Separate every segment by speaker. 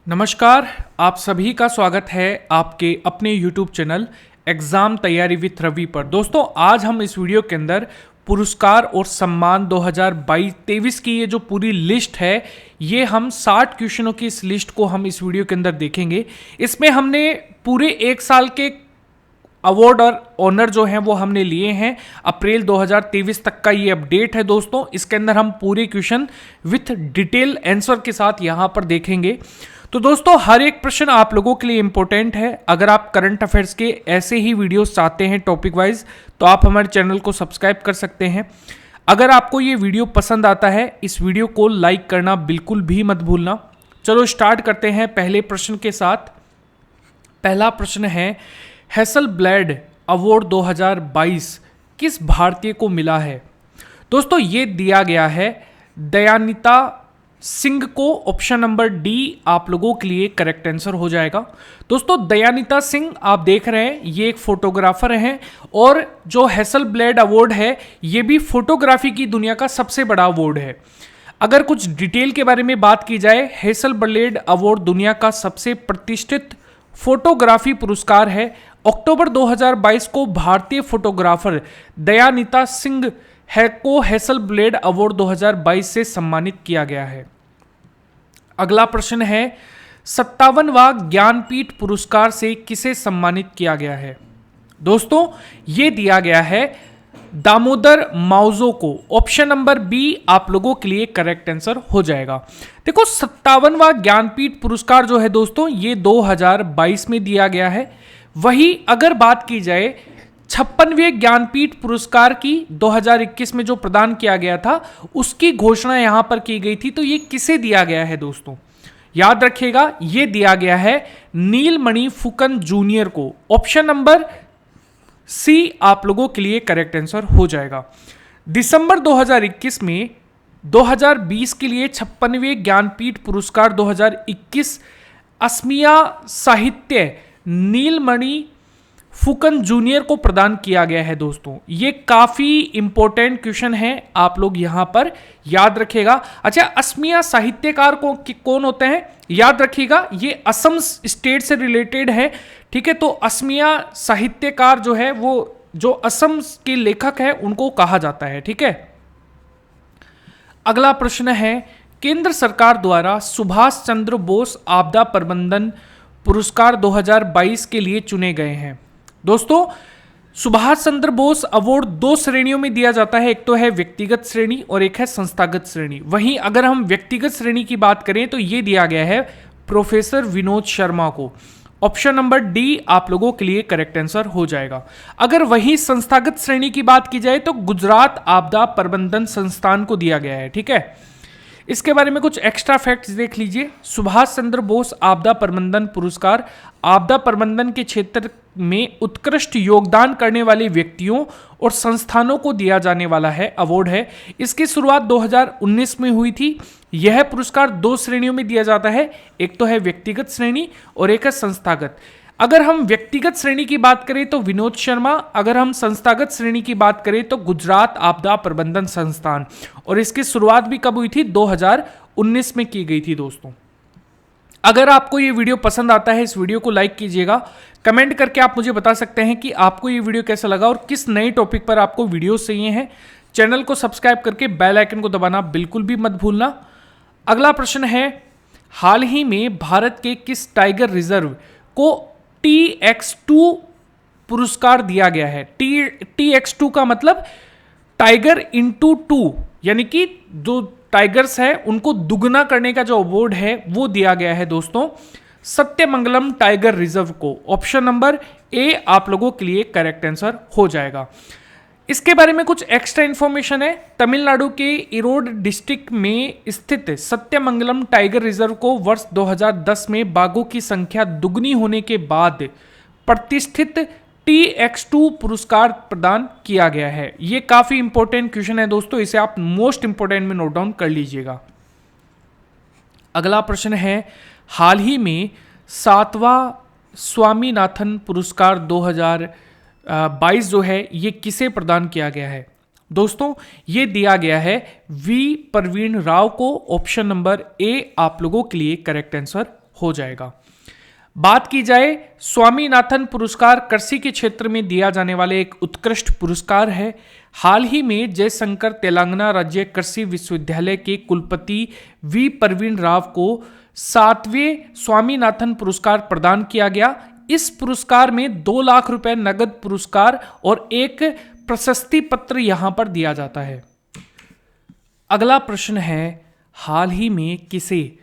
Speaker 1: नमस्कार, आप सभी का स्वागत है आपके अपने YouTube चैनल एग्ज़ाम तैयारी विथ रवि पर। दोस्तों, आज हम इस वीडियो के अंदर पुरस्कार और सम्मान 2022-23 की ये जो पूरी लिस्ट है, ये हम 60 क्वेश्चनों की इस लिस्ट को हम इस वीडियो के अंदर देखेंगे। इसमें हमने पूरे एक साल के अवार्ड और ऑनर जो हैं वो हमने लिए हैं। अप्रैल 2023 तक का ये अपडेट है दोस्तों। इसके अंदर हम पूरे क्वेश्चन विथ डिटेल आंसर के साथ यहाँ पर देखेंगे। तो दोस्तों, हर एक प्रश्न आप लोगों के लिए इंपॉर्टेंट है। अगर आप करंट अफेयर्स के ऐसे ही वीडियोस चाहते हैं टॉपिक वाइज, तो आप हमारे चैनल को सब्सक्राइब कर सकते हैं। अगर आपको ये वीडियो पसंद आता है, इस वीडियो को लाइक करना बिल्कुल भी मत भूलना। चलो स्टार्ट करते हैं पहले प्रश्न के साथ। पहला प्रश्न है, हैसलब्लैड अवार्ड 2022 किस भारतीय को मिला है? दोस्तों, ये दिया गया है दयानिता सिंह को। ऑप्शन नंबर डी आप लोगों के लिए करेक्ट आंसर हो जाएगा। दोस्तों, दयानिता सिंह आप देख रहे हैं, ये एक फोटोग्राफर हैं और जो हैसलब्लैड अवार्ड है, ये भी फोटोग्राफी की दुनिया का सबसे बड़ा अवार्ड है। अगर कुछ डिटेल के बारे में बात की जाए, हैसलब्लैड अवार्ड दुनिया का सबसे प्रतिष्ठित फोटोग्राफी पुरस्कार है। अक्टूबर 2022 को भारतीय फोटोग्राफर दयानिता सिंह को हैसलब्लैड अवार्ड 2022 से सम्मानित किया गया है। अगला प्रश्न है, 57वां ज्ञानपीठ पुरस्कार से किसे सम्मानित किया गया है? दोस्तों, ये दिया गया है दामोदर माउजो को। ऑप्शन नंबर बी आप लोगों के लिए करेक्ट आंसर हो जाएगा। देखो, 57वां ज्ञानपीठ पुरस्कार जो है दोस्तों, ये 2022 में दिया गया है। वही अगर बात की जाए 56वें ज्ञानपीठ पुरस्कार की 2021 में जो प्रदान किया गया था, उसकी घोषणा यहां पर की गई थी। तो ये किसे दिया गया है दोस्तों? याद रखिएगा, ये दिया गया है नीलमणि फुकन जूनियर को। ऑप्शन नंबर सी आप लोगों के लिए करेक्ट आंसर हो जाएगा। दिसंबर 2021 में 2020 के लिए 56वें ज्ञानपीठ पुरस्कार 2021 असमिया साहित्य नीलमणि फुकन जूनियर को प्रदान किया गया है। दोस्तों, ये काफी इंपॉर्टेंट क्वेश्चन है, आप लोग यहां पर याद रखिएगा। अच्छा, असमिया साहित्यकार कौन होते हैं? याद रखिएगा, ये असम स्टेट से रिलेटेड है। ठीक है, तो असमिया साहित्यकार जो है, वो जो असम के लेखक है, उनको कहा जाता है। ठीक है। अगला प्रश्न है, केंद्र सरकार द्वारा सुभाष चंद्र बोस आपदा प्रबंधन पुरस्कार 2022 के लिए चुने गए हैं। दोस्तों, सुभाष चंद्र बोस अवार्ड दो श्रेणियों में दिया जाता है। एक तो है व्यक्तिगत श्रेणी और एक है संस्थागत श्रेणी। वहीं अगर हम व्यक्तिगत श्रेणी की बात करें तो ये दिया गया है प्रोफेसर विनोद शर्मा को। ऑप्शन नंबर डी आप लोगों के लिए करेक्ट आंसर हो जाएगा। अगर वही संस्थागत श्रेणी की बात की जाए तो गुजरात आपदा प्रबंधन संस्थान को दिया गया है। ठीक है, इसके बारे में कुछ एक्स्ट्रा फैक्ट्स देख लीजिए। सुभाष चंद्र बोस आपदा प्रबंधन पुरस्कार आपदा प्रबंधन के क्षेत्र में उत्कृष्ट योगदान करने वाले व्यक्तियों और संस्थानों को दिया जाने वाला है अवार्ड है। इसकी शुरुआत 2019 में हुई थी। यह पुरस्कार दो श्रेणियों में दिया जाता है, एक तो है व्यक्तिगत श्रेणी और एक है संस्थागत। अगर हम व्यक्तिगत श्रेणी की बात करें तो विनोद शर्मा, अगर हम संस्थागत श्रेणी की बात करें तो गुजरात आपदा प्रबंधन संस्थान। और इसकी शुरुआत भी कब हुई थी? 2019 में की गई थी। दोस्तों, अगर आपको ये वीडियो पसंद आता है, इस वीडियो को लाइक कीजिएगा। कमेंट करके आप मुझे बता सकते हैं कि आपको ये वीडियो कैसा लगा और किस नए टॉपिक पर आपको वीडियोस चाहिए हैं। चैनल को सब्सक्राइब करके बेल आइकन को दबाना बिल्कुल भी मत भूलना। अगला प्रश्न है, हाल ही में भारत के किस टाइगर रिजर्व को TX2 पुरस्कार दिया गया है? TX2 का मतलब टाइगर इंटू 2, यानी कि जो टाइगर्स है उनको दुगना करने का जो अवार्ड है वो दिया गया है दोस्तों सत्यमंगलम टाइगर रिजर्व को। ऑप्शन नंबर ए आप लोगों के लिए करेक्ट आंसर हो जाएगा। इसके बारे में कुछ एक्स्ट्रा इंफॉर्मेशन है। तमिलनाडु के इरोड डिस्ट्रिक्ट में स्थित सत्यमंगलम टाइगर रिजर्व को वर्ष 2010 में बाघों की संख्या दुगनी होने के बाद प्रतिष्ठित TX2 पुरस्कार प्रदान किया गया है। यह काफी इंपॉर्टेंट क्वेश्चन है दोस्तों, इसे आप मोस्ट इंपॉर्टेंट में नोट डाउन कर लीजिएगा। अगला प्रश्न है, हाल ही में 7वां स्वामीनाथन पुरस्कार 2022 जो है ये किसे प्रदान किया गया है? दोस्तों, ये दिया गया है वी प्रवीण राव को। ऑप्शन नंबर ए आप लोगों के लिए करेक्ट आंसर हो जाएगा। बात की जाए स्वामीनाथन पुरस्कार कृषि के क्षेत्र में दिया जाने वाले एक उत्कृष्ट पुरस्कार है। हाल ही में जयशंकर तेलंगाना राज्य कृषि विश्वविद्यालय के कुलपति वी प्रवीण राव को 7वें स्वामीनाथन पुरस्कार प्रदान किया गया। इस पुरस्कार में 2 लाख रुपए नगद पुरस्कार और एक प्रशस्ति पत्र यहां पर दिया जाता है। अगला प्रश्न है, हाल ही में किसे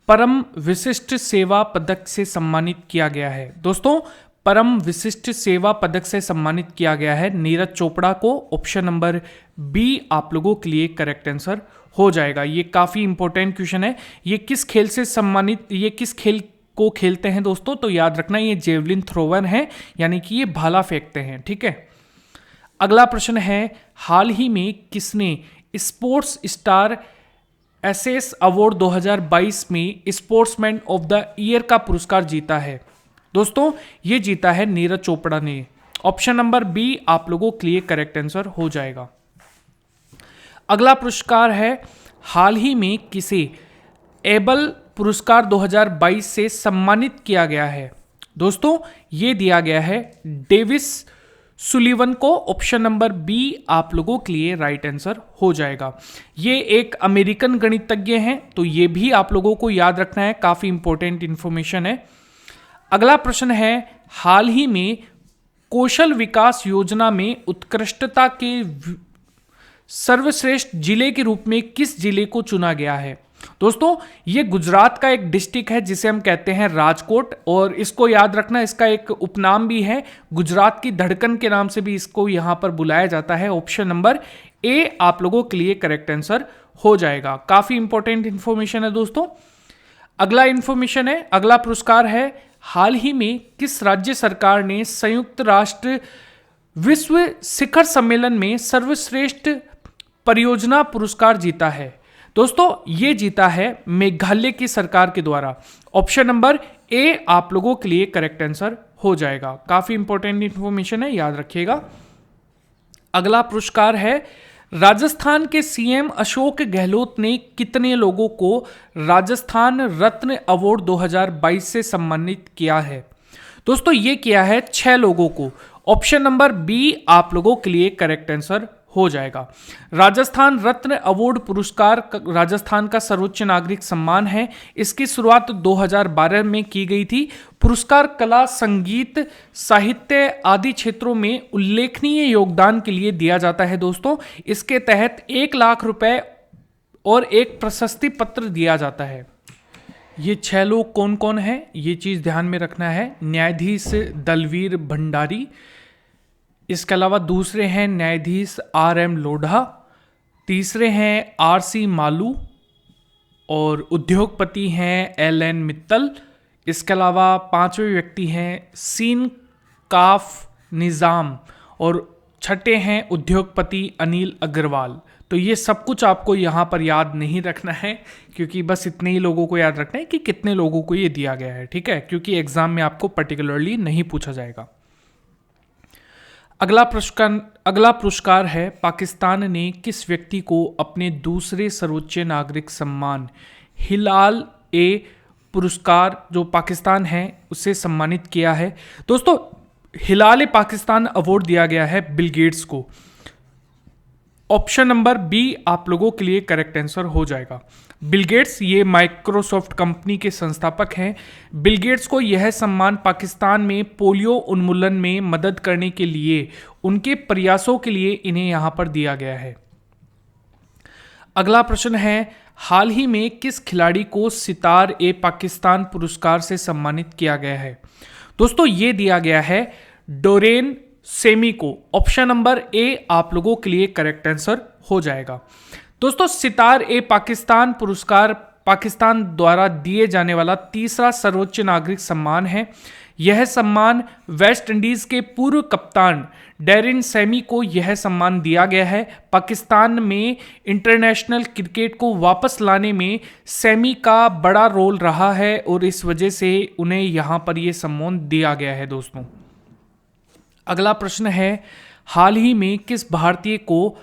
Speaker 1: परम विशिष्ट सेवा पदक से सम्मानित किया गया है? दोस्तों, परम विशिष्ट सेवा पदक से सम्मानित किया गया है नीरज चोपड़ा को। ऑप्शन नंबर बी आप लोगों के लिए करेक्ट आंसर हो जाएगा। ये काफी इंपॉर्टेंट क्वेश्चन है। ये किस खेल से सम्मानित, ये किस खेल को खेलते हैं दोस्तों? तो याद रखना ये जेवलिन थ्रोवर है, यानी कि ये भाला फेंकते हैं। ठीक है। अगला प्रश्न है, हाल ही में किसने स्पोर्ट्स स्टार एसएस अवार्ड 2022 में स्पोर्ट्समैन ऑफ द ईयर का पुरस्कार जीता है? दोस्तों, ये जीता है नीरज चोपड़ा ने। ऑप्शन नंबर बी आप लोगों के लिए करेक्ट आंसर हो जाएगा। अगला पुरस्कार है, हाल ही में किसे एबल पुरस्कार 2022 से सम्मानित किया गया है? दोस्तों, ये दिया गया है डेविस सुलिवन को। ऑप्शन नंबर बी आप लोगों के लिए राइट आंसर हो जाएगा। ये एक अमेरिकन गणितज्ञ हैं, तो ये भी आप लोगों को याद रखना है, काफी इंपॉर्टेंट इंफॉर्मेशन है। अगला प्रश्न है, हाल ही में कौशल विकास योजना में उत्कृष्टता के सर्वश्रेष्ठ जिले के रूप में किस जिले को चुना गया है? दोस्तों, ये गुजरात का एक डिस्ट्रिक्ट है जिसे हम कहते हैं राजकोट, और इसको याद रखना, इसका एक उपनाम भी है, गुजरात की धड़कन के नाम से भी इसको यहां पर बुलाया जाता है। ऑप्शन नंबर ए आप लोगों के लिए करेक्ट आंसर हो जाएगा। काफी इंपॉर्टेंट इंफॉर्मेशन है दोस्तों। अगला इंफॉर्मेशन है, अगला पुरस्कार है, हाल ही में किस राज्य सरकार ने संयुक्त राष्ट्र विश्व शिखर सम्मेलन में सर्वश्रेष्ठ परियोजना पुरस्कार जीता है? दोस्तों, ये जीता है मेघालय की सरकार के द्वारा। ऑप्शन नंबर ए आप लोगों के लिए करेक्ट आंसर हो जाएगा। काफी इंपॉर्टेंट इंफॉर्मेशन है, याद रखिएगा। अगला पुरस्कार है, राजस्थान के सीएम अशोक गहलोत ने कितने लोगों को राजस्थान रत्न अवार्ड 2022 से सम्मानित किया है? दोस्तों, ये किया है 6 लोगों को। ऑप्शन नंबर बी आप लोगों के लिए करेक्ट आंसर हो जाएगा। राजस्थान रत्न अवार्ड पुरस्कार राजस्थान का सर्वोच्च नागरिक सम्मान है। इसकी शुरुआत 2012 में की गई थी। पुरस्कार कला, संगीत, साहित्य आदि क्षेत्रों में उल्लेखनीय योगदान के लिए दिया जाता है दोस्तों। इसके तहत 1 लाख रुपए और एक प्रशस्ति पत्र दिया जाता है। ये 6 लोग कौन कौन हैं, ये चीज ध्यान में रखना है। न्यायाधीश दलवीर भंडारी, इसके अलावा दूसरे हैं न्यायाधीश आर.एम. लोढ़ा, तीसरे हैं आर.सी. मालू, और उद्योगपति हैं एल.एन. मित्तल। इसके अलावा 5वें व्यक्ति हैं सीन काफ निज़ाम, और छठे हैं उद्योगपति अनिल अग्रवाल। तो ये सब कुछ आपको यहाँ पर याद नहीं रखना है, क्योंकि बस इतने ही लोगों को याद रखना है कि कितने लोगों को ये दिया गया है। ठीक है, क्योंकि एग्जाम में आपको पर्टिकुलरली नहीं पूछा जाएगा। अगला पुरस्कार है, पाकिस्तान ने किस व्यक्ति को अपने दूसरे सर्वोच्च नागरिक सम्मान हिलाल ए पुरस्कार जो पाकिस्तान है उससे सम्मानित किया है? दोस्तों, हिलाल ए पाकिस्तान अवार्ड दिया गया है बिल गेट्स को। ऑप्शन नंबर बी आप लोगों के लिए करेक्ट आंसर हो जाएगा। बिल गेट्स ये माइक्रोसॉफ्ट कंपनी के संस्थापक हैं। बिल गेट्स को यह सम्मान पाकिस्तान में पोलियो उन्मूलन में मदद करने के लिए उनके प्रयासों के लिए इन्हें यहां पर दिया गया है। अगला प्रश्न है, हाल ही में किस खिलाड़ी को सितार ए पाकिस्तान पुरस्कार से सम्मानित किया गया है? दोस्तों, ये दिया गया है डोरेन सेमी को। ऑप्शन नंबर ए आप लोगों के लिए करेक्ट आंसर हो जाएगा। दोस्तों, सितार ए पाकिस्तान पुरस्कार पाकिस्तान द्वारा दिए जाने वाला तीसरा सर्वोच्च नागरिक सम्मान है। यह सम्मान वेस्ट इंडीज के पूर्व कप्तान डेरिन सेमी को यह सम्मान दिया गया है। पाकिस्तान में इंटरनेशनल क्रिकेट को वापस लाने में सेमी का बड़ा रोल रहा है और इस वजह से उन्हें यहां पर यह सम्मान दिया गया है। दोस्तों, अगला प्रश्न है, हाल ही में किस भारतीय को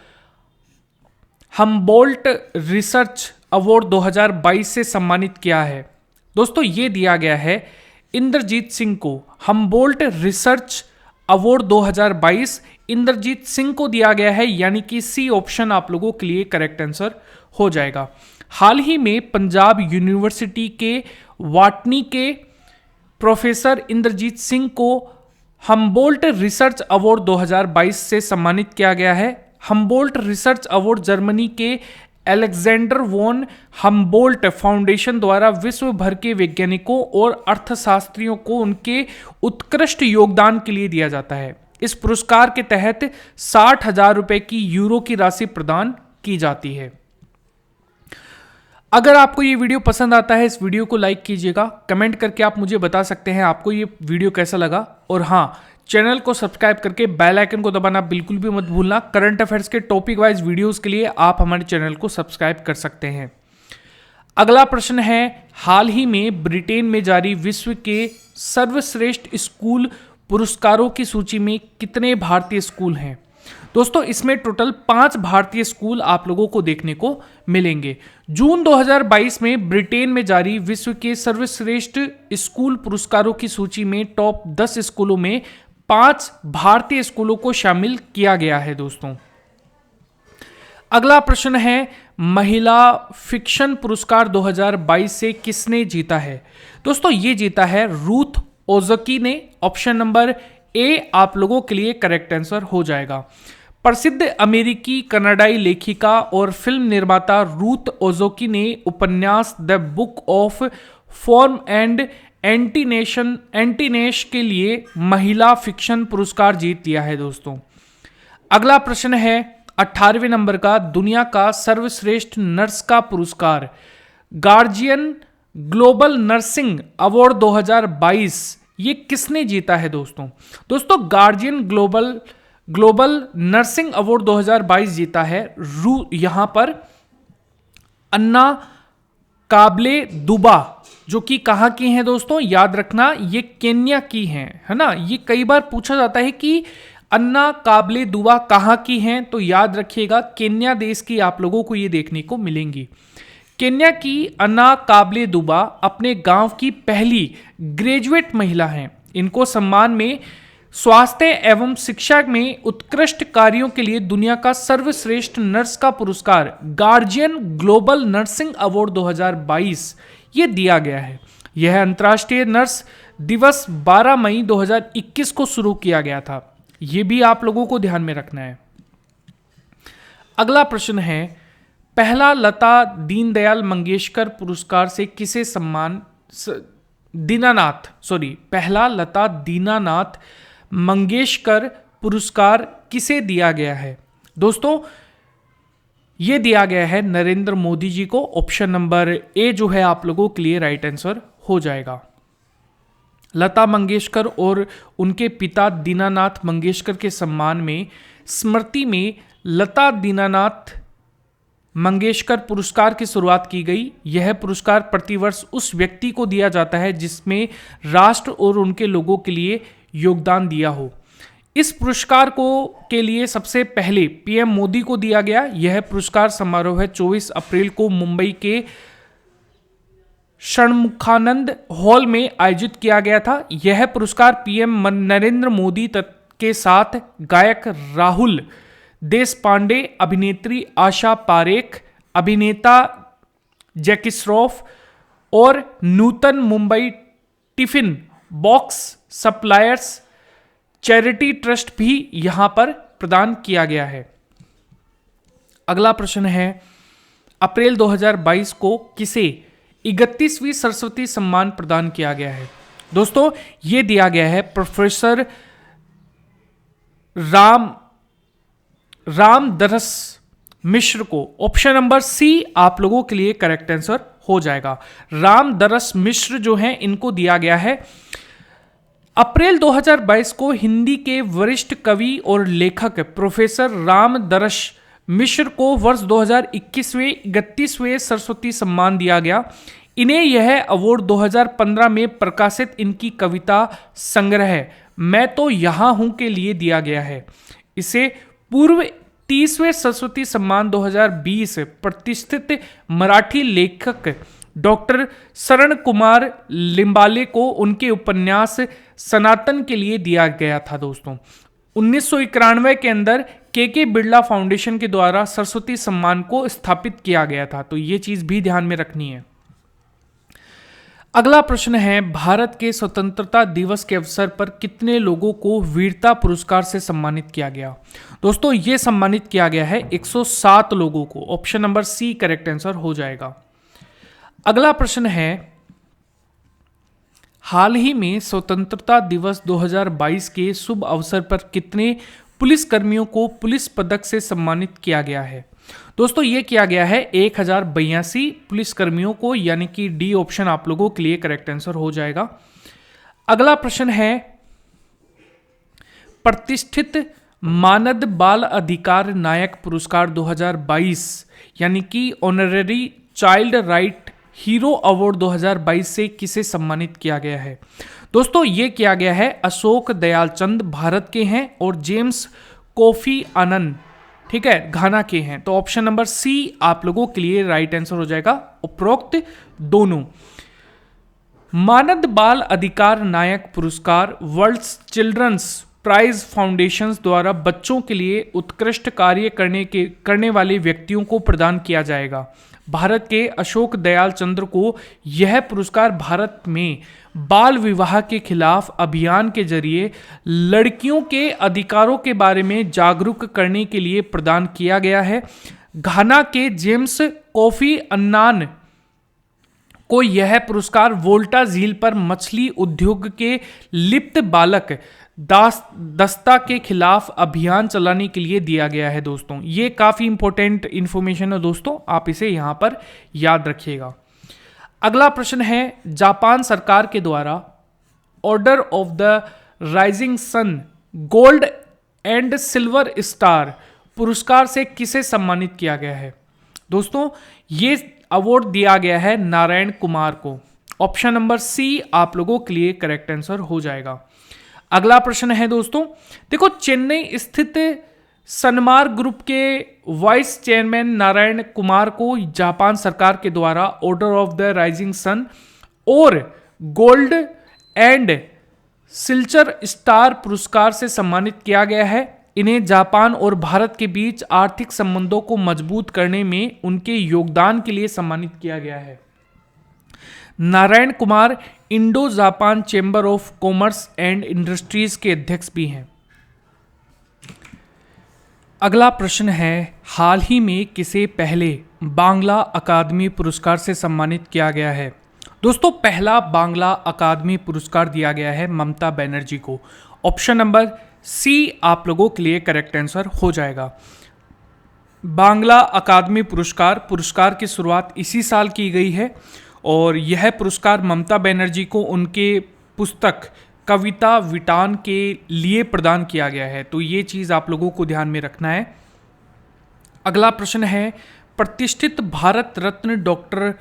Speaker 1: हम्बोल्ट रिसर्च अवार्ड 2022 से सम्मानित किया है? दोस्तों ये दिया गया है इंद्रजीत सिंह को। Humboldt research award 2022 Indrajit Singh को दिया गया है, यानी कि सी ऑप्शन आप लोगों के लिए करेक्ट आंसर हो जाएगा। हाल ही में पंजाब यूनिवर्सिटी के वाटनी के प्रोफेसर इंद्रजीत सिंह को हम्बोल्ट रिसर्च अवार्ड 2022 से सम्मानित किया गया है। हम्बोल्ट रिसर्च अवार्ड जर्मनी के अलेक्जेंडर वॉन हम्बोल्ट फाउंडेशन द्वारा विश्व भर के वैज्ञानिकों और अर्थशास्त्रियों को उनके उत्कृष्ट योगदान के लिए दिया जाता है। इस पुरस्कार के तहत 60,000 रुपए की यूरो की राशि प्रदान की जाती है। अगर आपको ये वीडियो पसंद आता है, इस वीडियो को लाइक कीजिएगा। कमेंट करके आप मुझे बता सकते हैं आपको ये वीडियो कैसा लगा। और हाँ, चैनल को सब्सक्राइब करके बेल आइकन को दबाना बिल्कुल भी मत भूलना। करंट अफेयर्स के टॉपिक वाइज वीडियोस के लिए आप हमारे चैनल को सब्सक्राइब कर सकते हैं। अगला प्रश्न है, हाल ही में ब्रिटेन में जारी विश्व के सर्वश्रेष्ठ स्कूल पुरस्कारों की सूची में कितने भारतीय स्कूल हैं? दोस्तों इसमें टोटल 5 भारतीय स्कूल आप लोगों को देखने को मिलेंगे। जून 2022 में ब्रिटेन में जारी विश्व के सर्वश्रेष्ठ स्कूल पुरस्कारों की सूची में टॉप 10 स्कूलों में 5 भारतीय स्कूलों को शामिल किया गया है। दोस्तों अगला प्रश्न है, महिला फिक्शन पुरस्कार 2022 से किसने जीता है? दोस्तों ये जीता है रूथ ओजकी ने। ऑप्शन नंबर ए आप लोगों के लिए करेक्ट आंसर हो जाएगा। प्रसिद्ध अमेरिकी कनाडाई लेखिका और फिल्म निर्माता रूथ ओजोकी ने उपन्यास the book of form and emptiness के लिए महिला फिक्शन पुरस्कार जीत लिया है। दोस्तों अगला प्रश्न है 18वें नंबर का, दुनिया का सर्वश्रेष्ठ नर्स का पुरस्कार गार्जियन ग्लोबल नर्सिंग अवार्ड 2022 ये किसने जीता है? दोस्तों गार्जियन ग्लोबल नर्सिंग अवार्ड 2022 जीता है यहां पर अन्ना काबले दुबा, जो कि कहां की हैं दोस्तों? याद रखना ये केन्या की हैं, है ना। ये कई बार पूछा जाता है कि अन्ना काबले दुबा कहां की हैं, तो याद रखिएगा केन्या देश की आप लोगों को ये देखने को मिलेंगी। केन्या की अन्ना काबले दुबा अपने गांव की पहली ग्रेजुएट महिला हैं। इनको सम्मान में स्वास्थ्य एवं शिक्षा में उत्कृष्ट कार्यों के लिए दुनिया का सर्वश्रेष्ठ नर्स का पुरस्कार गार्जियन ग्लोबल नर्सिंग अवार्ड 2022 ये दिया गया है। यह अंतर्राष्ट्रीय नर्स दिवस 12 मई 2021 को शुरू किया गया था। यह भी आप लोगों को ध्यान में रखना है। अगला प्रश्न है, पहला लता दीनदयाल मंगेशकर पुरस्कार से किसे सम्मान पहला लता दीनानाथ मंगेशकर पुरस्कार किसे दिया गया है? दोस्तों यह दिया गया है नरेंद्र मोदी जी को। ऑप्शन नंबर ए जो है आप लोगों के लिए राइट आंसर हो जाएगा। लता मंगेशकर और उनके पिता दीनानाथ मंगेशकर के सम्मान में स्मृति में लता दीनानाथ मंगेशकर पुरस्कार की शुरुआत की गई। यह पुरस्कार प्रतिवर्ष उस व्यक्ति को दिया जाता है जिसमें राष्ट्र और उनके लोगों के लिए योगदान दिया हो। इस पुरस्कार के लिए सबसे पहले पीएम मोदी को दिया गया। यह पुरस्कार समारोह 24 अप्रैल को मुंबई के षणमुखानंद हॉल में आयोजित किया गया था। यह पुरस्कार पीएम नरेंद्र मोदी के साथ गायक राहुल देशपांडे, अभिनेत्री आशा पारेख, अभिनेता जैकी श्रॉफ और Nutan Mumbai tiffin box suppliers charity trust भी यहां पर प्रदान किया गया है। अगला प्रश्न है, अप्रैल 2022 को किसे 31वीं सरस्वती सम्मान प्रदान किया गया है? दोस्तों यह दिया गया है प्रोफेसर रामदरस मिश्र को। ऑप्शन नंबर सी आप लोगों के लिए करेक्ट आंसर हो जाएगा। रामदरस मिश्र जो हैं इनको दिया गया है। अप्रैल 2022 को हिंदी के वरिष्ठ कवि और लेखक प्रोफेसर रामदरस मिश्र को वर्ष 2021वें 31वें सरस्वती सम्मान दिया गया। इन्हें यह अवार्ड 2015 में प्रकाशित इनकी कविता संग्रह मैं तो यहां हूं के लिए दिया गया है। इसे पूर्व 30वें सरस्वती सम्मान 2020 प्रतिष्ठित मराठी लेखक डॉक्टर शरण कुमार लिम्बाले को उनके उपन्यास सनातन के लिए दिया गया था दोस्तों। 1991 के अंदर के बिरला फाउंडेशन के द्वारा सरस्वती सम्मान को स्थापित किया गया था, तो ये चीज भी ध्यान में रखनी है। अगला प्रश्न है, भारत के स्वतंत्रता दिवस के अवसर पर कितने लोगों को वीरता पुरस्कार से सम्मानित किया गया? दोस्तों ये सम्मानित किया गया है 107 लोगों को। Option number C correct answer हो जाएगा। अगला प्रश्न है, हाल ही में स्वतंत्रता दिवस 2022 के शुभ अवसर पर कितने पुलिसकर्मियों को पुलिस पदक से सम्मानित किया गया है? दोस्तों ये किया गया है 1082 पुलिसकर्मियों को, यानी कि डी ऑप्शन आप लोगों के लिए करेक्ट आंसर हो जाएगा। अगला प्रश्न है, प्रतिष्ठित मानद बाल अधिकार नायक पुरस्कार 2022 यानी कि honorary child right hero award 2022 से किसे सम्मानित किया गया है? दोस्तों ये किया गया है अशोक दयालचंद, भारत के हैं, और जेम्स कोफी आनन, ठीक है, घाना के हैं। तो ऑप्शन नंबर सी आप लोगों के लिए राइट आंसर हो जाएगा, उपरोक्त दोनों। मानद बाल अधिकार नायक पुरस्कार वर्ल्ड चिल्ड्रंस प्राइज फाउंडेशन द्वारा बच्चों के लिए उत्कृष्ट कार्य करने वाले व्यक्तियों को प्रदान किया जाएगा। भारत के अशोक दयाल चंद्र को यह पुरस्कार भारत में बाल विवाह के खिलाफ अभियान के जरिए लड़कियों के अधिकारों के बारे में जागरूक करने के लिए प्रदान किया गया है। घाना के जेम्स कोफी अन्नान को यह पुरस्कार वोल्टा झील पर मछली उद्योग के लिप्त बालक दस्ता के खिलाफ अभियान चलाने के लिए दिया गया है। दोस्तों ये काफ़ी इंपॉर्टेंट इंफॉर्मेशन है दोस्तों, आप इसे यहाँ पर याद रखिएगा। अगला प्रश्न है, जापान सरकार के द्वारा order of the rising sun gold and silver star पुरस्कार से किसे सम्मानित किया गया है? दोस्तों ये अवार्ड दिया गया है नारायण कुमार को। ऑप्शन नंबर सी आप लोगों के लिए करेक्ट आंसर हो जाएगा। अगला प्रश्न है दोस्तों, देखो चेन्नई स्थित सनमार ग्रुप के वाइस चेयरमैन नारायण कुमार को जापान सरकार के द्वारा order of the rising sun और गोल्ड एंड सिल्वर स्टार पुरस्कार से सम्मानित किया गया है। इन्हें जापान और भारत के बीच आर्थिक संबंधों को मजबूत करने में उनके योगदान के लिए सम्मानित किया गया है। Narayan Kumar Indo Japan chamber of commerce and industries के अध्यक्ष भी हैं। अगला प्रश्न है, हाल ही में किसे पहले बांग्ला अकादमी पुरस्कार से सम्मानित किया गया है? दोस्तों पहला बांग्ला अकादमी पुरस्कार दिया गया है ममता बनर्जी को। ऑप्शन नंबर सी आप लोगों के लिए करेक्ट आंसर हो जाएगा। बांग्ला अकादमी पुरस्कार की शुरुआत इसी साल की गई है और यह पुरस्कार ममता बनर्जी को उनके पुस्तक कविता विटान के लिए प्रदान किया गया है। तो ये चीज़ आप लोगों को ध्यान में रखना है। अगला प्रश्न है, प्रतिष्ठित भारत रत्न डॉक्टर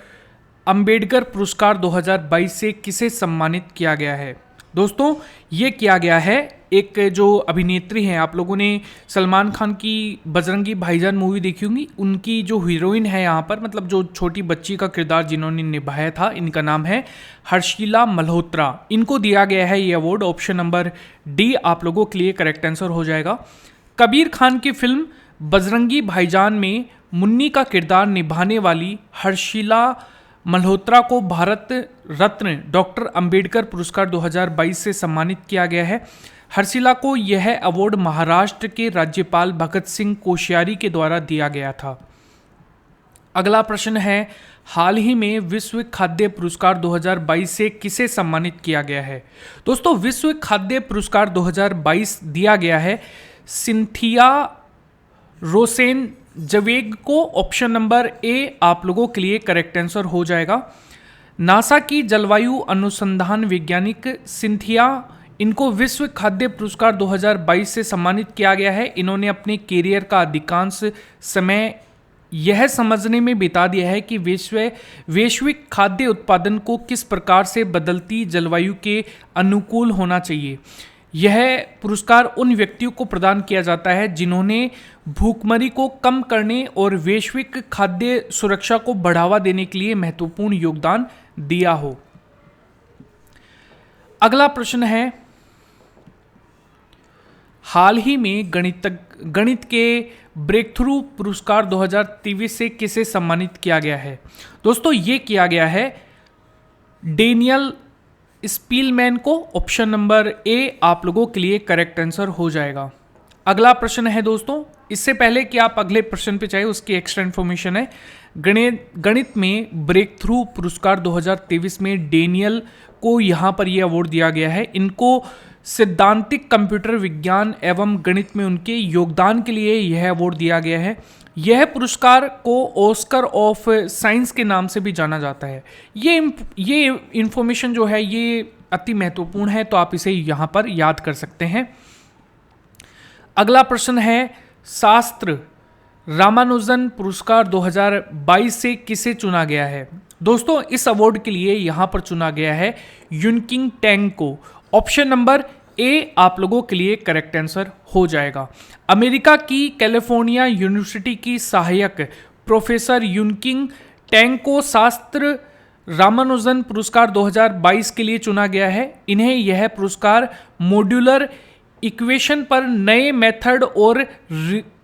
Speaker 1: अंबेडकर पुरस्कार 2022 से किसे सम्मानित किया गया है? दोस्तों ये किया गया है एक जो अभिनेत्री हैं, आप लोगों ने सलमान खान की बजरंगी भाईजान मूवी देखी होंगी, उनकी जो हीरोइन है यहाँ पर, मतलब जो छोटी बच्ची का किरदार जिन्होंने निभाया था, इनका नाम है हर्षिला मल्होत्रा। इनको दिया गया है ये अवार्ड। ऑप्शन नंबर डी आप लोगों के लिए करेक्ट आंसर हो जाएगा। कबीर खान की फिल्म बजरंगी भाईजान में मुन्नी का किरदार निभाने वाली हर्षिला मल्होत्रा को भारत रत्न डॉक्टर अंबेडकर पुरस्कार 2022 से सम्मानित किया गया है। हर्षिला को यह अवार्ड महाराष्ट्र के राज्यपाल भगत सिंह कोश्यारी के द्वारा दिया गया था। अगला प्रश्न है, हाल ही में विश्व खाद्य पुरस्कार 2022 से किसे सम्मानित किया गया है? दोस्तों विश्व खाद्य पुरस्कार 2022 दिया गया है सिंथिया रोसेन जवेग को। ऑप्शन नंबर ए आप लोगों के लिए करेक्ट आंसर हो जाएगा। नासा की जलवायु अनुसंधान वैज्ञानिक सिंथिया, इनको विश्व खाद्य पुरस्कार 2022 से सम्मानित किया गया है। इन्होंने अपने कैरियर का अधिकांश समय यह समझने में बिता दिया है कि वैश्विक खाद्य उत्पादन को किस प्रकार से बदलती जलवायु के अनुकूल होना चाहिए। यह पुरस्कार उन व्यक्तियों को प्रदान किया जाता है जिन्होंने भूखमरी को कम करने और वैश्विक खाद्य सुरक्षा को बढ़ावा देने के लिए महत्वपूर्ण योगदान दिया हो। अगला प्रश्न है, हाल ही में गणित के ब्रेक थ्रू पुरस्कार 2023 से किसे सम्मानित किया गया है? दोस्तों ये किया गया है डेनियल स्पीलमैन को। ऑप्शन नंबर ए आप लोगों के लिए करेक्ट आंसर हो जाएगा। अगला प्रश्न है दोस्तों, इससे पहले कि आप अगले प्रश्न पे चाहे उसकी एक्स्ट्रा इन्फॉर्मेशन है। गणित में ब्रेक थ्रू पुरस्कार 2023 में डेनियल को यहाँ पर यह अवार्ड दिया गया है। इनको सैद्धांतिक कंप्यूटर विज्ञान एवं गणित में उनके योगदान के लिए यह अवार्ड दिया गया है। यह पुरस्कार को ऑस्कर ऑफ साइंस के नाम से भी जाना जाता है। ये इंफॉर्मेशन जो है ये अति महत्वपूर्ण है, तो आप इसे यहाँ पर याद कर सकते हैं। अगला प्रश्न है, शास्त्र रामानुजन पुरस्कार 2022 से किसे चुना गया है? दोस्तों इस अवार्ड के लिए यहाँ पर चुना गया है यूनकिंग टैंग को। ऑप्शन नंबर ए आप लोगों के लिए करेक्ट आंसर हो जाएगा। अमेरिका की कैलिफोर्निया यूनिवर्सिटी की सहायक प्रोफेसर यूनकिंग टैंग को शास्त्र रामानुजन पुरस्कार 2022 के लिए चुना गया है। इन्हें यह पुरस्कार मॉड्यूलर इक्वेशन पर नए मेथड और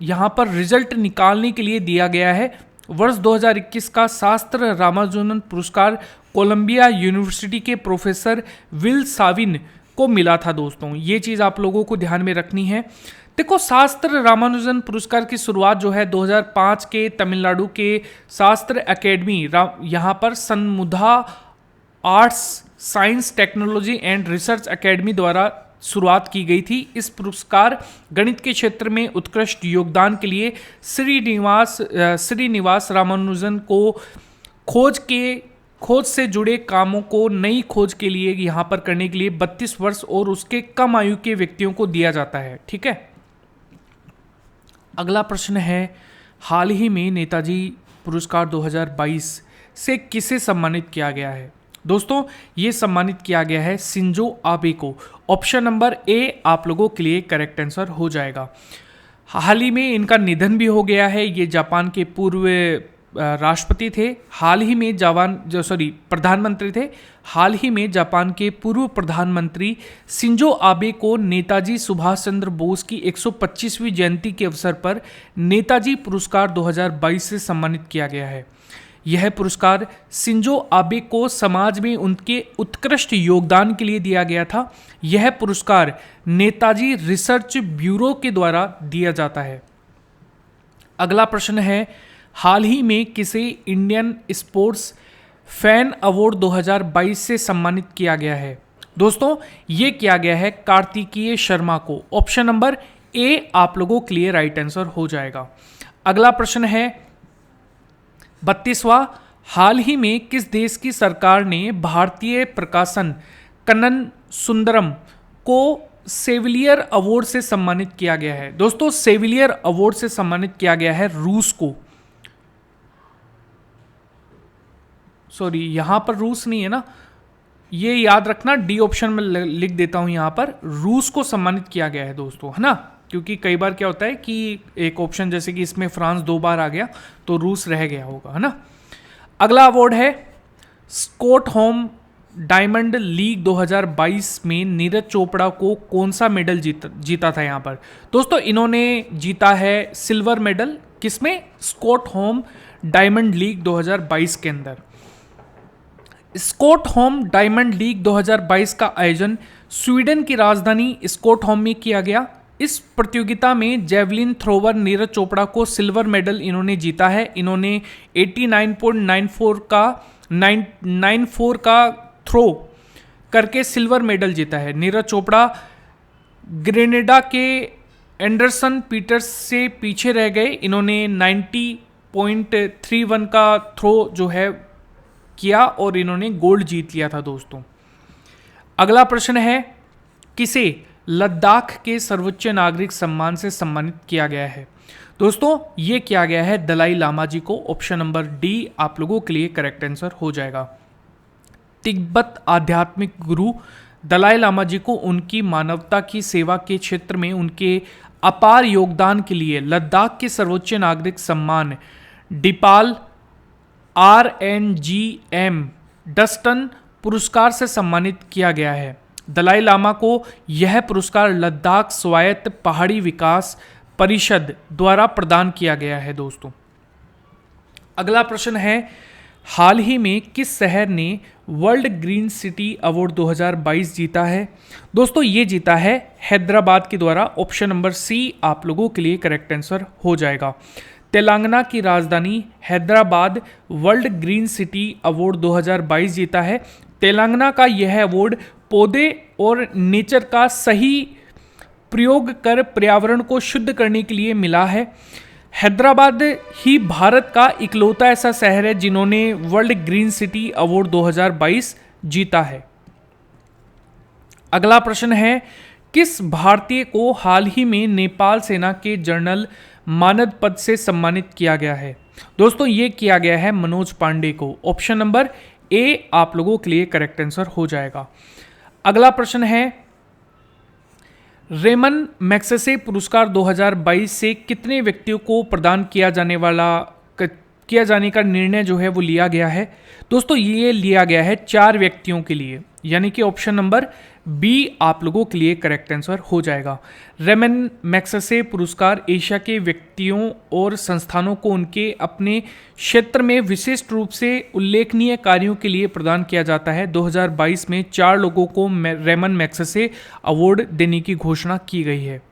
Speaker 1: यहाँ पर रिजल्ट निकालने के लिए दिया गया है। वर्ष 2021 का शास्त्र रामानुजन पुरस्कार कोलंबिया यूनिवर्सिटी के प्रोफेसर विल साविन को मिला था। दोस्तों ये चीज़ आप लोगों को ध्यान में रखनी है। देखो, शास्त्र रामानुजन पुरस्कार की शुरुआत जो है 2005 के तमिलनाडु के शास्त्र एकेडमी यहाँ पर Shanmugha arts science technology and research academy द्वारा शुरुआत की गई थी। इस पुरस्कार गणित के क्षेत्र में उत्कृष्ट योगदान के लिए श्रीनिवास रामानुजन को खोज से जुड़े कामों को नई खोज के लिए यहाँ पर करने के लिए 32 वर्ष और उसके कम आयु के व्यक्तियों को दिया जाता है। ठीक है। अगला प्रश्न है, हाल ही में नेताजी पुरस्कार 2022 से किसे सम्मानित किया गया है? दोस्तों ये सम्मानित किया गया है शिंजो आबे को। ऑप्शन नंबर ए आप लोगों के लिए करेक्ट आंसर हो जाएगा। हाल ही में इनका निधन भी हो गया है। ये जापान के पूर्व राष्ट्रपति थे। प्रधानमंत्री थे। हाल ही में जापान के पूर्व प्रधानमंत्री शिंजो आबे को नेताजी सुभाष चंद्र बोस की 125वीं जयंती के अवसर पर नेताजी पुरस्कार 2022 से सम्मानित किया गया है। यह पुरस्कार शिंजो आबे को समाज में उनके उत्कृष्ट योगदान के लिए दिया गया था। यह पुरस्कार नेताजी रिसर्च ब्यूरो के द्वारा दिया जाता है। अगला प्रश्न है, हाल ही में किसे इंडियन स्पोर्ट्स फैन अवार्ड 2022 से सम्मानित किया गया है? दोस्तों ये किया गया है कार्तिकीय शर्मा को। ऑप्शन नंबर ए आप लोगों के लिए राइट आंसर हो जाएगा। अगला प्रश्न है 32वां, हाल ही में किस देश की सरकार ने भारतीय प्रकाशन कन्नन सुंदरम को सेविलियर अवार्ड से सम्मानित किया गया है? दोस्तों सेविलियर अवार्ड से सम्मानित किया गया है रूस को। सॉरी यहां पर रूस नहीं है ना, ये याद रखना, डी ऑप्शन में लिख देता हूं। यहां पर रूस को सम्मानित किया गया है दोस्तों, है ना, क्योंकि कई बार क्या होता है कि एक ऑप्शन जैसे कि इसमें फ्रांस 2 बार आ गया तो रूस रह गया होगा, है ना। अगला अवार्ड है स्टॉकहोम डायमंड लीग 2022 में नीरज चोपड़ा को कौन सा मेडल जीता था? यहाँ पर दोस्तों इन्होंने जीता है सिल्वर मेडल। किसमें? स्टॉकहोम डायमंड लीग 2022 के अंदर। स्टॉकहोम डायमंड लीग 2022 का आयोजन स्वीडन की राजधानी स्टॉकहोम में किया गया। इस प्रतियोगिता में जेवलिन थ्रोवर नीरज चोपड़ा को सिल्वर मेडल इन्होंने जीता है। इन्होंने 89.94 का थ्रो करके सिल्वर मेडल जीता है। नीरज चोपड़ा ग्रेनेडा के एंडरसन पीटर्स से पीछे रह गए। इन्होंने 90.31 का थ्रो जो है किया और इन्होंने गोल्ड जीत लिया था दोस्तों। अगला प्रश्न है, किसे लद्दाख के सर्वोच्च नागरिक सम्मान से सम्मानित किया गया है? दोस्तों ये किया गया है दलाई लामा जी को। ऑप्शन नंबर डी आप लोगों के लिए करेक्ट आंसर हो जाएगा। तिब्बत आध्यात्मिक गुरु दलाई लामा जी को उनकी मानवता की सेवा के क्षेत्र में उनके अपार योगदान के लिए लद्दाख के सर्वोच्च नागरिक सम्मान डिपाल RNGM डस्टन पुरस्कार से सम्मानित किया गया है। दलाई लामा को यह पुरस्कार लद्दाख स्वायत्त पहाड़ी विकास परिषद द्वारा प्रदान किया गया है। दोस्तों, अगला प्रश्न है, हाल ही में किस शहर ने वर्ल्ड ग्रीन सिटी अवार्ड 2022 जीता है? दोस्तों, ये जीता है हैदराबाद के द्वारा। ऑप्शन नंबर सी आप लोगों के लिए करेक्ट आंसर हो जाएगा। तेलंगाना की राजधानी Hyderabad world green city award 2022 जीता है। तेलंगाना का यह अवार्ड पौधे और नेचर का सही प्रयोग कर पर्यावरण को शुद्ध करने के लिए मिला है। हैदराबाद ही भारत का इकलौता ऐसा शहर है जिन्होंने वर्ल्ड ग्रीन सिटी अवार्ड 2022 जीता है। अगला प्रश्न है, किस भारतीय को हाल ही में नेपाल सेना के जनरल मानद पद से सम्मानित किया गया है? दोस्तों, ये किया गया है मनोज पांडे को। ऑप्शन नंबर ए आप लोगों के लिए करेक्ट आंसर हो जाएगा। अगला प्रश्न है, रेमन मैग्सेसे पुरस्कार 2022 से कितने व्यक्तियों को प्रदान किया जाने का निर्णय जो है वो लिया गया है? दोस्तों, ये लिया गया है 4 व्यक्तियों के लिए, यानी कि ऑप्शन नंबर बी आप लोगों के लिए करेक्ट आंसर हो जाएगा। रेमन मैग्सेसे पुरस्कार एशिया के व्यक्तियों और संस्थानों को उनके अपने क्षेत्र में विशिष्ट रूप से उल्लेखनीय कार्यों के लिए प्रदान किया जाता है। 2022 में 4 लोगों को रेमन मैग्सेसे अवार्ड देने की घोषणा की गई है।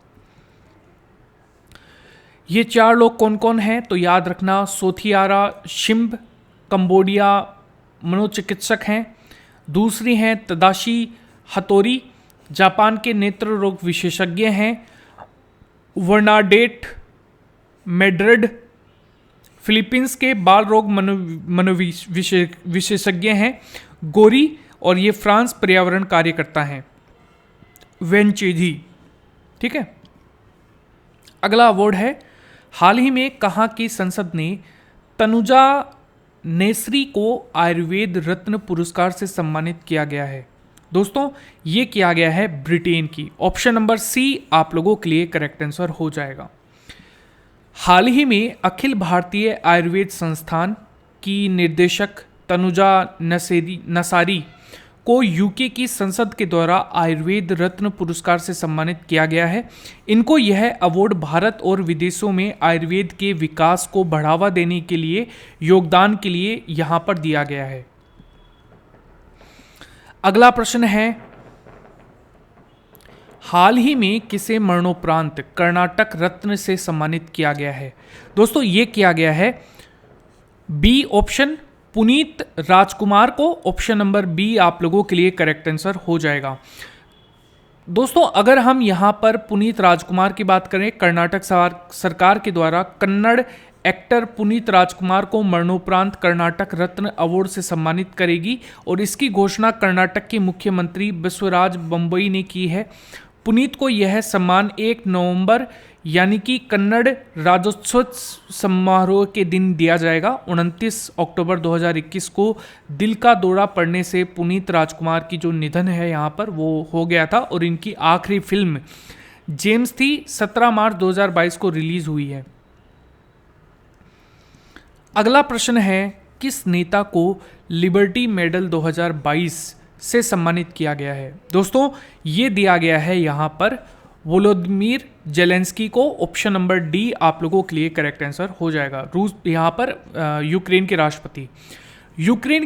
Speaker 1: ये 4 लोग कौन कौन हैं? तो याद रखना, सोथियारा शिम्ब कंबोडिया मनोचिकित्सक हैं। दूसरी हैं तदाशी हतोरी, जापान के नेत्र रोग विशेषज्ञ हैं। वर्नाडेट मेड्रिड, फिलीपींस के बाल रोग विशेषज्ञ हैं। गोरी, और ये फ्रांस पर्यावरण कार्यकर्ता हैं। वेंचेजी, ठीक है। अगला अवार्ड है, हाल ही में कहाँ की संसद ने तनुजा नेसरी को आयुर्वेद रत्न पुरस्कार से सम्मानित किया गया है? दोस्तों, ये किया गया है ब्रिटेन की। ऑप्शन नंबर सी आप लोगों के लिए करेक्ट आंसर हो जाएगा। हाल ही में अखिल भारतीय आयुर्वेद संस्थान की निर्देशक तनुजा नसारी को यूके की संसद के द्वारा आयुर्वेद रत्न पुरस्कार से सम्मानित किया गया है। इनको यह अवार्ड भारत और विदेशों में आयुर्वेद के विकास को बढ़ावा देने के लिए योगदान के लिए यहां पर दिया गया है। अगला प्रश्न है, हाल ही में किसे मरणोपरांत कर्नाटक रत्न से सम्मानित किया गया है? दोस्तों, ये किया गया है बी ऑप्शन पुनीत राजकुमार को। ऑप्शन नंबर बी आप लोगों के लिए करेक्ट आंसर हो जाएगा। दोस्तों, अगर हम यहां पर पुनीत राजकुमार की बात करें, कर्नाटक सरकार के द्वारा कन्नड़ एक्टर पुनीत राजकुमार को मरणोपरांत कर्नाटक रत्न अवार्ड से सम्मानित करेगी और इसकी घोषणा कर्नाटक के मुख्यमंत्री बसवराज बम्बई ने की है। पुनीत को यह सम्मान 1 नवंबर यानी कि कन्नड़ राज्योत्सव समारोह के दिन दिया जाएगा। 29 अक्टूबर 2021 को दिल का दौरा पड़ने से पुनीत राजकुमार की जो निधन है यहाँ पर वो हो गया था और इनकी आखिरी फिल्म जेम्स थी 17 मार्च 2022 को रिलीज हुई है। अगला प्रश्न है, किस नेता को लिबर्टी मेडल 2022 से सम्मानित किया गया है? दोस्तों, ये दिया गया है यहाँ पर वोलोदिमीर जेलेंस्की को। ऑप्शन नंबर डी आप लोगों के लिए करेक्ट आंसर हो जाएगा। रूस यहाँ पर यूक्रेन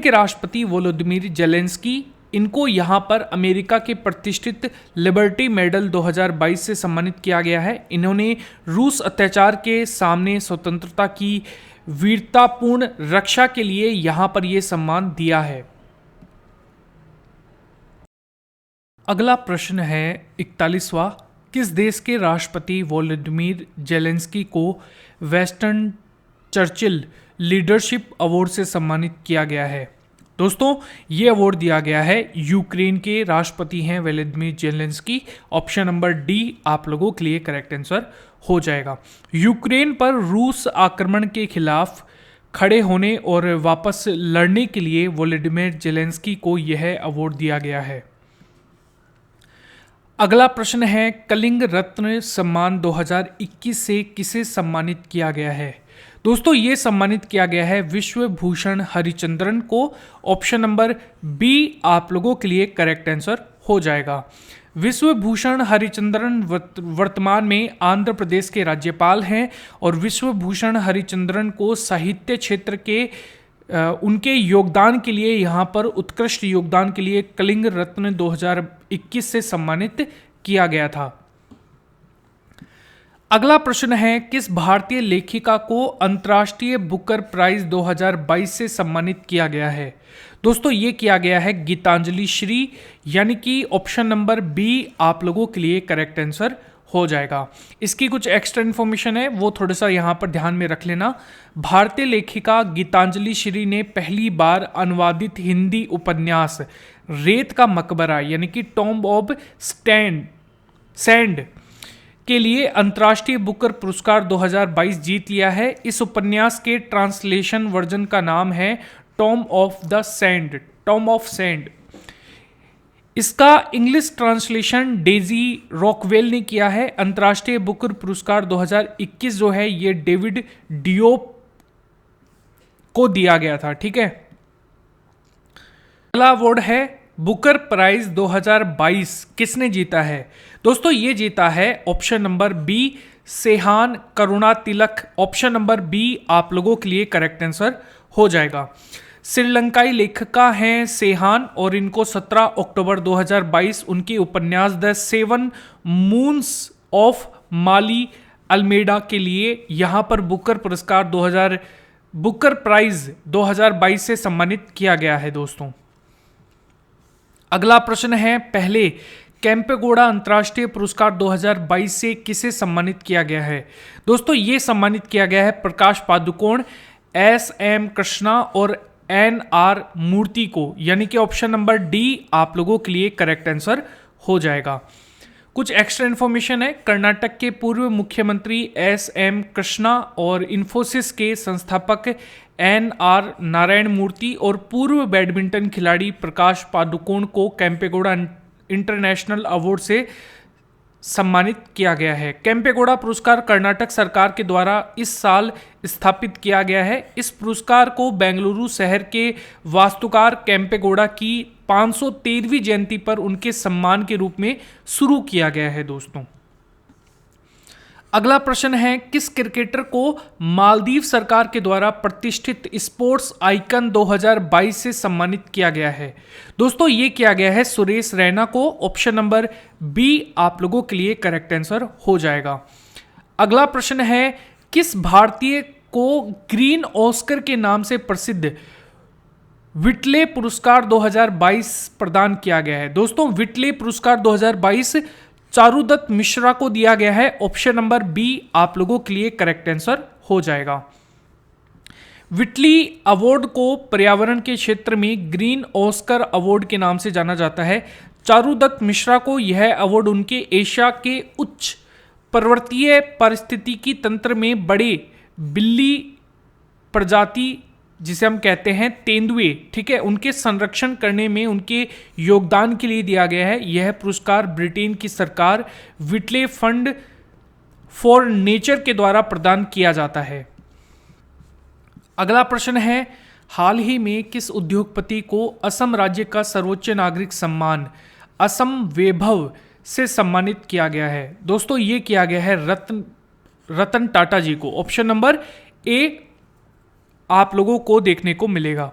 Speaker 1: के राष्ट्रपति वोलोदिमीर जेलेंस्की, इनको यहाँ पर अमेरिका के प्रतिष्ठित लिबर्टी मेडल 2022 से सम्मानित किया गया है। इन्होंने रूस अत्याचार के सामने स्वतंत्रता की वीरतापूर्ण रक्षा के लिए यहाँ पर यह सम्मान दिया है। अगला प्रश्न है 41वां, किस देश के राष्ट्रपति वोलोदिमीर जेलेंस्की को वेस्टर्न चर्चिल लीडरशिप अवार्ड से सम्मानित किया गया है? दोस्तों, ये अवार्ड दिया गया है यूक्रेन के राष्ट्रपति हैं Volodymyr Zelensky. Option number D आप लोगों के लिए करेक्ट आंसर हो जाएगा। यूक्रेन पर रूस आक्रमण के खिलाफ खड़े होने और वापस लड़ने के लिए वोलोदिमीर जेलेंस्की को यह अवार्ड दिया गया है। अगला प्रश्न है, कलिंग रत्न सम्मान 2021 से किसे सम्मानित किया गया है? दोस्तों ये सम्मानित किया गया है विश्व भूषण हरिचंद्रन को। ऑप्शन नंबर बी आप लोगों के लिए करेक्ट आंसर हो जाएगा। विश्व भूषण हरिचंद्रन वर्तमान में आंध्र प्रदेश के राज्यपाल हैं और विश्व भूषण हरिचंद्रन को साहित्य क्षेत्र के उनके योगदान के लिए, यहाँ पर उत्कृष्ट योगदान के लिए कलिंग रत्न 2021 से सम्मानित किया गया था। अगला प्रश्न है, किस भारतीय लेखिका को अंतर्राष्ट्रीय बुकर प्राइज 2022 से सम्मानित किया गया है? दोस्तों ये किया गया है गीतांजलि श्री, यानी कि ऑप्शन नंबर बी आप लोगों के लिए करेक्ट आंसर हो जाएगा। इसकी कुछ एक्स्ट्रा इन्फॉर्मेशन है, वो थोड़ा सा यहाँ पर ध्यान में रख लेना। भारतीय लेखिका गीतांजलि श्री ने पहली बार अनुवादित हिंदी उपन्यास रेत का मकबरा यानी कि टॉम्ब ऑफ सैंड के लिए अंतर्राष्ट्रीय बुकर पुरस्कार 2022 जीत लिया है। इस उपन्यास के ट्रांसलेशन वर्जन का नाम है टॉम्ब ऑफ सैंड। इसका इंग्लिश ट्रांसलेशन डेजी रॉकवेल ने किया है। अंतर्राष्ट्रीय बुकर पुरस्कार 2021 जो है ये डेविड डियोप को दिया गया था। ठीक है, अगला अवार्ड है बुकर प्राइज 2022 किसने जीता है? दोस्तों ये जीता है ऑप्शन नंबर बी सेहान करुणा तिलक। ऑप्शन नंबर बी आप लोगों के लिए करेक्ट आंसर हो जाएगा। श्रीलंकाई लेखिका हैं सेहान और इनको 17 अक्टूबर 2022 उनके उपन्यास the seven moons of Maali Almeida के लिए यहाँ पर बुकर प्राइज 2022 से सम्मानित किया गया है। दोस्तों अगला प्रश्न है, पहले कैंपेगौड़ा अंतर्राष्ट्रीय पुरस्कार 2022 से किसे सम्मानित किया गया है? दोस्तों ये सम्मानित किया गया है प्रकाश पादुकोण, एस.एम. कृष्णा और एन.आर. मूर्ति को, यानी कि ऑप्शन नंबर डी आप लोगों के लिए करेक्ट आंसर हो जाएगा। कुछ एक्स्ट्रा इन्फॉर्मेशन है, कर्नाटक के पूर्व मुख्यमंत्री एस.एम. कृष्णा और इन्फोसिस के संस्थापक एन.आर. नारायण मूर्ति और पूर्व बैडमिंटन खिलाड़ी प्रकाश पादुकोण को कैंपेगौड़ा इंटरनेशनल अवार्ड से सम्मानित किया गया है। कैंपेगौड़ा पुरस्कार कर्नाटक सरकार के द्वारा इस साल स्थापित किया गया है। इस पुरस्कार को बेंगलुरु शहर के वास्तुकार कैंपेगौड़ा की 513वीं जयंती पर उनके सम्मान के रूप में शुरू किया गया है। दोस्तों अगला प्रश्न है, किस क्रिकेटर को मालदीव सरकार के द्वारा प्रतिष्ठित स्पोर्ट्स आइकन 2022 से सम्मानित किया गया है? दोस्तों ये किया गया है सुरेश रैना को। ऑप्शन नंबर बी आप लोगों के लिए करेक्ट आंसर हो जाएगा। अगला प्रश्न है, किस भारतीय को ग्रीन ऑस्कर के नाम से प्रसिद्ध विटले पुरस्कार 2022 प्रदान किया गया है? दोस्तों विटले पुरस्कार 2022 चारुदत्त मिश्रा को दिया गया है। ऑप्शन नंबर बी आप लोगों के लिए करेक्ट आंसर हो जाएगा। विटली अवार्ड को पर्यावरण के क्षेत्र में ग्रीन ऑस्कर अवार्ड के नाम से जाना जाता है। चारुदत्त मिश्रा को यह अवार्ड उनके एशिया के उच्च पर्वतीय पारिस्थितिकी तंत्र में बड़े बिल्ली प्रजाति जिसे हम कहते हैं तेंदुए, ठीक है, उनके संरक्षण करने में उनके योगदान के लिए दिया गया है। यह पुरस्कार ब्रिटेन की सरकार विटले फंड फॉर नेचर के द्वारा प्रदान किया जाता है। अगला प्रश्न है, हाल ही में किस उद्योगपति को असम राज्य का सर्वोच्च नागरिक सम्मान असम वैभव से सम्मानित किया गया है? दोस्तों ये किया गया है रतन टाटा जी को। ऑप्शन नंबर ए आप लोगों को देखने को मिलेगा।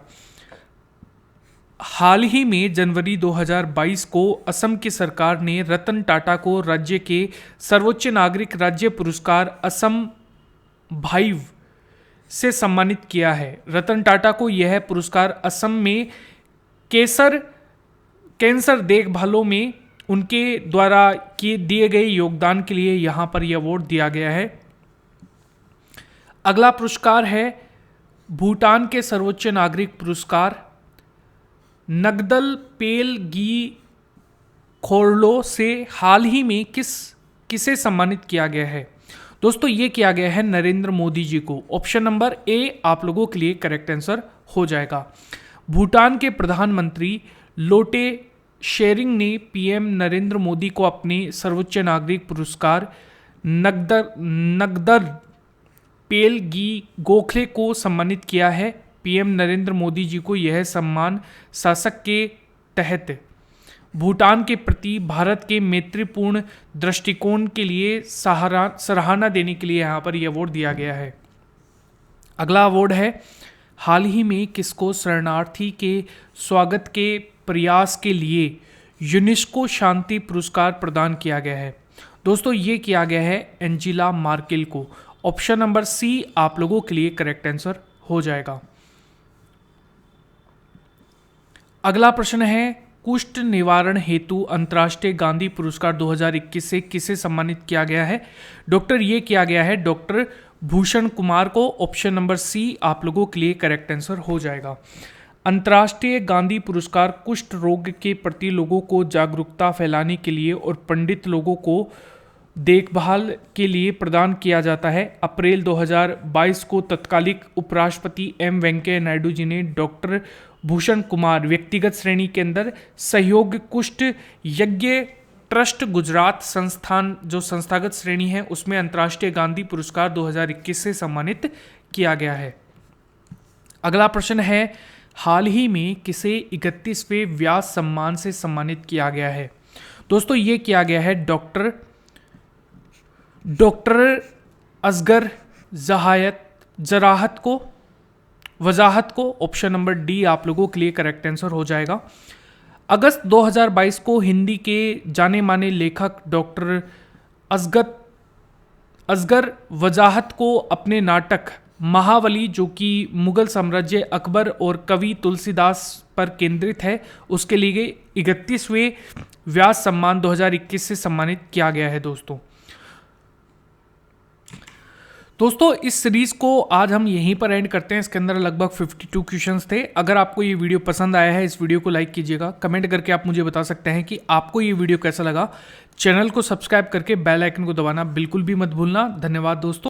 Speaker 1: हाल ही में जनवरी 2022 को असम की सरकार ने रतन टाटा को राज्य के सर्वोच्च नागरिक राज्य पुरस्कार असम भाइव से सम्मानित किया है। रतन टाटा को यह पुरस्कार असम में कैंसर देखभालों में उनके द्वारा दिए गए योगदान के लिए यहाँ पर यह अवार्ड दिया गया है। अगला पुरस्कार है भूटान के सर्वोच्च नागरिक पुरस्कार नगदल पेलगी खोरलो से हाल ही में किसे सम्मानित किया गया है? दोस्तों ये किया गया है नरेंद्र मोदी जी को। ऑप्शन नंबर ए आप लोगों के लिए करेक्ट आंसर हो जाएगा। भूटान के प्रधानमंत्री लोटे शेरिंग ने पीएम नरेंद्र मोदी को अपने सर्वोच्च नागरिक पुरस्कार नगदर पेलगी गोखले को सम्मानित किया है। पीएम नरेंद्र मोदी जी को यह सम्मान शासक के तहत भूटान के प्रति भारत के मैत्रीपूर्ण दृष्टिकोण के लिए सराहना देने के लिए यहाँ पर यह अवार्ड दिया गया है। अगला अवार्ड है, हाल ही में किसको शरणार्थी के स्वागत के प्रयास के लिए यूनेस्को शांति पुरस्कार प्रदान किया गया है। दोस्तों ये किया गया है एंजेला मार्केल को। ऑप्शन नंबर सी आप लोगों के लिए करेक्ट आंसर हो जाएगा। अगला प्रश्न है, कुष्ठ निवारण हेतु अंतर्राष्ट्रीय गांधी पुरस्कार 2021 से किसे सम्मानित किया गया है। डॉक्टर ये किया गया है डॉक्टर भूषण कुमार को। ऑप्शन नंबर सी आप लोगों के लिए करेक्ट आंसर हो जाएगा। अंतर्राष्ट्रीय गांधी पुरस्कार कुष्ठ रोग के प्रति लोगों को जागरूकता फैलाने के लिए और पंडित लोगों को देखभाल के लिए प्रदान किया जाता है। अप्रैल 2022 को तत्कालिक उपराष्ट्रपति एम वेंकैया नायडू जी ने डॉक्टर भूषण कुमार व्यक्तिगत श्रेणी के अंदर सहयोग कुष्ठ यज्ञ ट्रस्ट गुजरात संस्थान जो संस्थागत श्रेणी है उसमें अंतर्राष्ट्रीय गांधी पुरस्कार 2021 से सम्मानित किया गया है। अगला प्रश्न है, हाल ही में किसे 31वें व्यास सम्मान से सम्मानित किया गया है। दोस्तों ये किया गया है डॉक्टर असगर वजाहत को। ऑप्शन नंबर डी आप लोगों के लिए करेक्ट आंसर हो जाएगा। अगस्त 2022 को हिंदी के जाने माने लेखक डॉक्टर असगर वजाहत को अपने नाटक महावली जो कि मुगल साम्राज्य अकबर और कवि तुलसीदास पर केंद्रित है उसके लिए 31वें व्यास सम्मान 2021 से सम्मानित किया गया है। दोस्तों इस सीरीज को आज हम यहीं पर एंड करते हैं। इसके अंदर लगभग 52 क्वेश्चंस थे। अगर आपको ये वीडियो पसंद आया है इस वीडियो को लाइक कीजिएगा। कमेंट करके आप मुझे बता सकते हैं कि आपको ये वीडियो कैसा लगा। चैनल को सब्सक्राइब करके बेल आइकन को दबाना बिल्कुल भी मत भूलना। धन्यवाद दोस्तों।